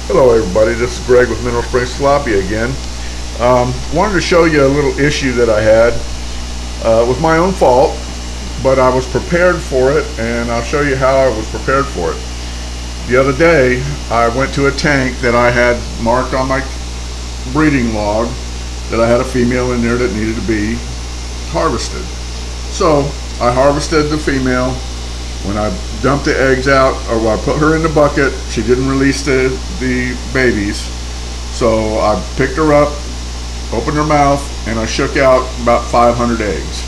Hello everybody, this is Greg with Mineral Springs Tilapia again. Wanted to show you a little issue that I had. It was my own fault, but I was prepared for it, and I'll show you how I was prepared for it. The other day, I went to a tank that I had marked on my breeding log that I had a female in there that needed to be harvested. So I harvested the female. When I dumped the eggs out, or when I put her in the bucket, she didn't release the babies. So I picked her up, opened her mouth, and I shook out about 500 eggs.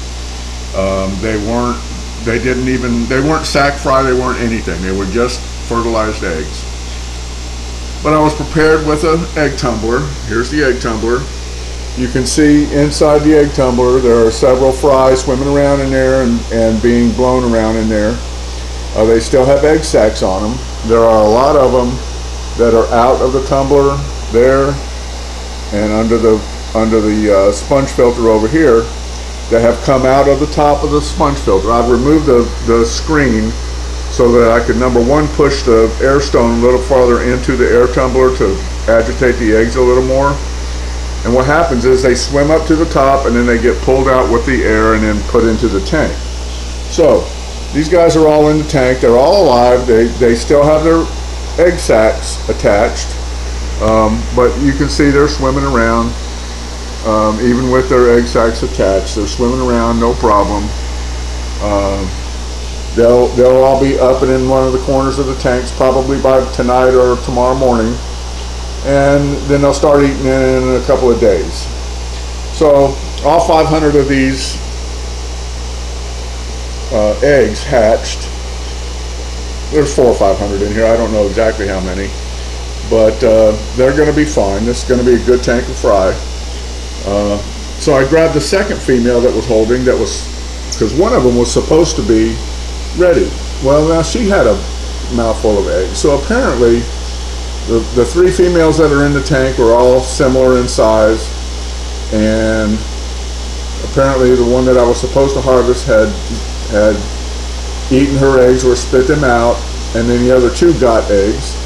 They weren't sack fry, they weren't anything. They were just fertilized eggs. But I was prepared with an egg tumbler. Here's the egg tumbler. You can see inside the egg tumbler there are several fry swimming around in there and being blown around in there. They still have egg sacs on them. There are a lot of them that are out of the tumbler there and under the sponge filter over here that have come out of the top of the sponge filter. I've removed the screen so that I could, number one, push the air stone a little farther into the air tumbler to agitate the eggs a little more. And what happens is they swim up to the top and then they get pulled out with the air and then put into the tank. So these guys are all in the tank. They're all alive. They still have their egg sacs attached, but you can see they're swimming around even with their egg sacs attached. They're swimming around, no problem. They'll all be up and in one of the corners of the tanks probably by tonight or tomorrow morning, and then they'll start eating in a couple of days. So all 500 of these eggs hatched. There's 400 or 500 in here. I don't know exactly how many, but they're going to be fine. This is going to be a good tank of fry. So I grabbed the second female that was holding, because one of them was supposed to be ready. Well, now she had a mouthful of eggs. So apparently the three females that are in the tank were all similar in size, and apparently the one that I was supposed to harvest had eaten her eggs or spit them out, and then the other two got eggs.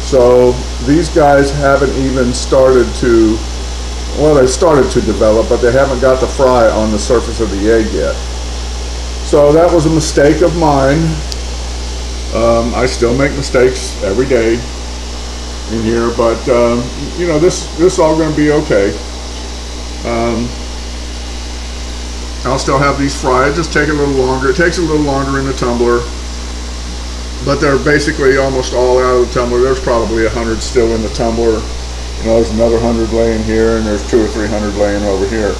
So these guys haven't even started to, well, they started to develop, but they haven't got the fry on the surface of the egg yet. So that was a mistake of mine. I still make mistakes every day in here, but you know, this is all going to be okay. I'll still have these fry. It just take a little longer. It takes a little longer in the tumbler, but they're basically almost all out of the tumbler. There's probably 100 still in the tumbler. You know, there's another 100 laying here, and there's 200 or 300 laying over here.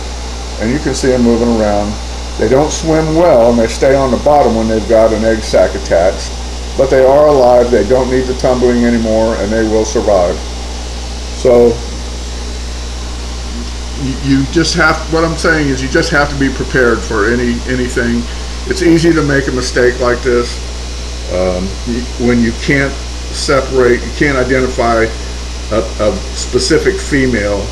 And you can see them moving around. They don't swim well, and they stay on the bottom when they've got an egg sac attached. But they are alive. They don't need the tumbling anymore, and they will survive. So you just have, what I'm saying is you just have to be prepared for anything. It's easy to make a mistake like this when you can't separate, you can't identify a specific female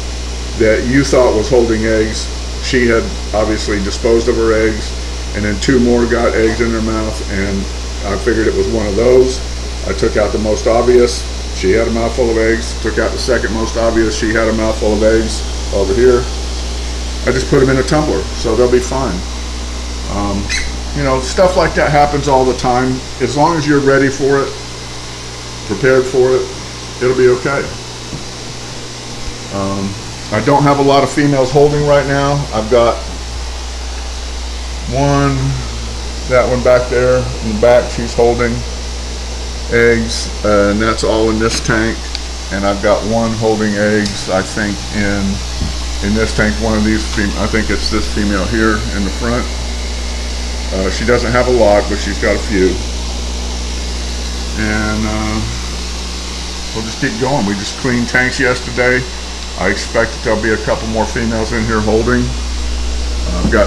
that you thought was holding eggs. She had obviously disposed of her eggs, and then two more got eggs in their mouth, and I figured it was one of those. I took out the most obvious. She had a mouthful of eggs. Took out the second most obvious. She had a mouthful of eggs over here. I just put them in a tumbler, so they'll be fine. You know, stuff like that happens all the time. As long as you're ready for it, prepared for it, it'll be okay. I don't have a lot of females holding right now. I've got one, that one back there in the back, she's holding eggs, and that's all in this tank. And I've got one holding eggs, I think, in this tank. One of these, I think it's this female here in the front. She doesn't have a lot, but she's got a few. And we'll just keep going. We just cleaned tanks yesterday. I expect that there'll be a couple more females in here holding.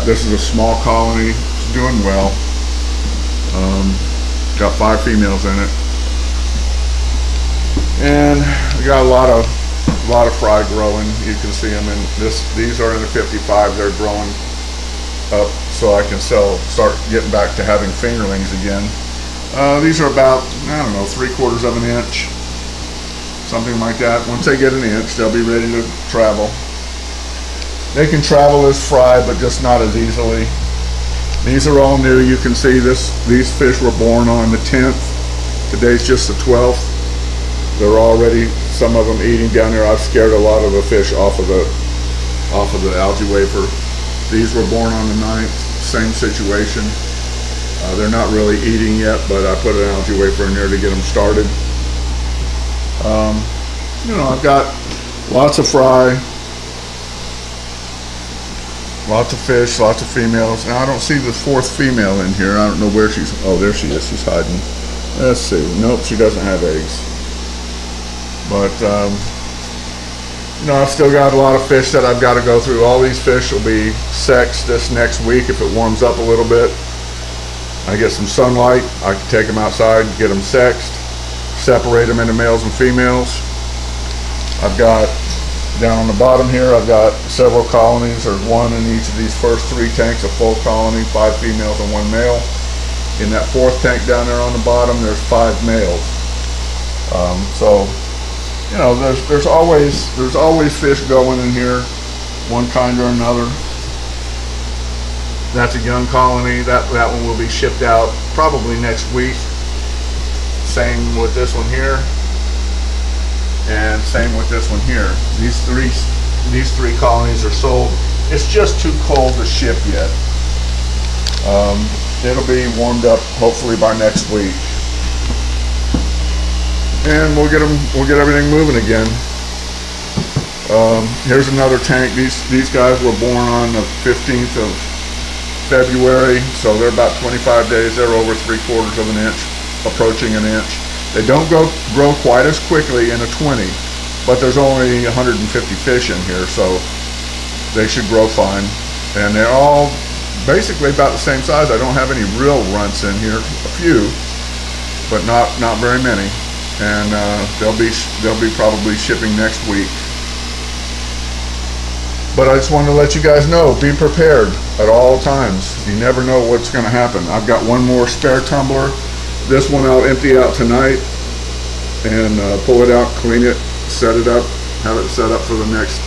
This is a small colony. It's doing well. Got 5 females in it. And we got a lot of fry growing. You can see them in this. These are in the 55. They're growing up, so I can start getting back to having fingerlings again. These are about, I don't know, 3/4 of an inch. something like that. Once they get an inch, they'll be ready to travel. They can travel as fry, but just not as easily. These are all new. You can see these fish were born on the 10th. Today's just the 12th. They're already, some of them eating down there. I've scared a lot of the fish off of the algae wafer. These were born on the 9th. Same situation. They're not really eating yet, but I put an algae wafer in there to get them started. You know, I've got lots of fry, lots of fish, lots of females. Now I don't see the fourth female in here. I don't know where she's, oh, there she is, she's hiding. Let's see, nope, she doesn't have eggs. But, you know, I've still got a lot of fish that I've got to go through. All these fish will be sexed this next week if it warms up a little bit. I get some sunlight, I can take them outside, get them sexed, separate them into males and females. I've got, down on the bottom here, I've got several colonies. There's one in each of these first 3 tanks, a full colony, 5 females and 1 male. In that 4th tank down there on the bottom, there's 5 males. So, you know, there's always fish going in here, one kind or another. That's a young colony. That one will be shipped out probably next week. Same with this one here, and same with this one here. These three colonies are sold. It's just too cold to ship yet. It'll be warmed up hopefully by next week, and we'll get everything moving again. Here's another tank. These guys were born on the 15th of February, so they're about 25 days. They're over 3/4 of an inch, approaching an inch. They don't grow quite as quickly in a 20, but there's only 150 fish in here, so they should grow fine. And they're all basically about the same size. I don't have any real runts in here, a few, but not very many. And they'll be probably shipping next week. But I just wanted to let you guys know, be prepared at all times. You never know what's going to happen. I've got one more spare tumbler. This one I'll empty out tonight and pull it out, clean it, set it up, have it set up for the next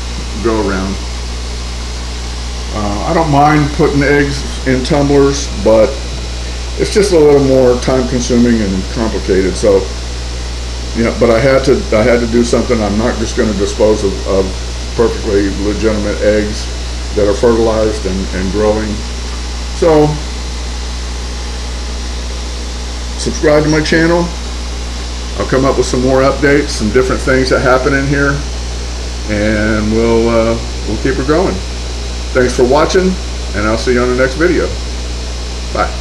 go around. I don't mind putting eggs in tumblers, but it's just a little more time consuming and complicated. So, yeah, but I had to do something. I'm not just going to dispose of perfectly legitimate eggs that are fertilized and growing. So, subscribe to my channel. I'll come up with some more updates, some different things that happen in here, and we'll keep her going. Thanks for watching, and I'll see you on the next video. Bye.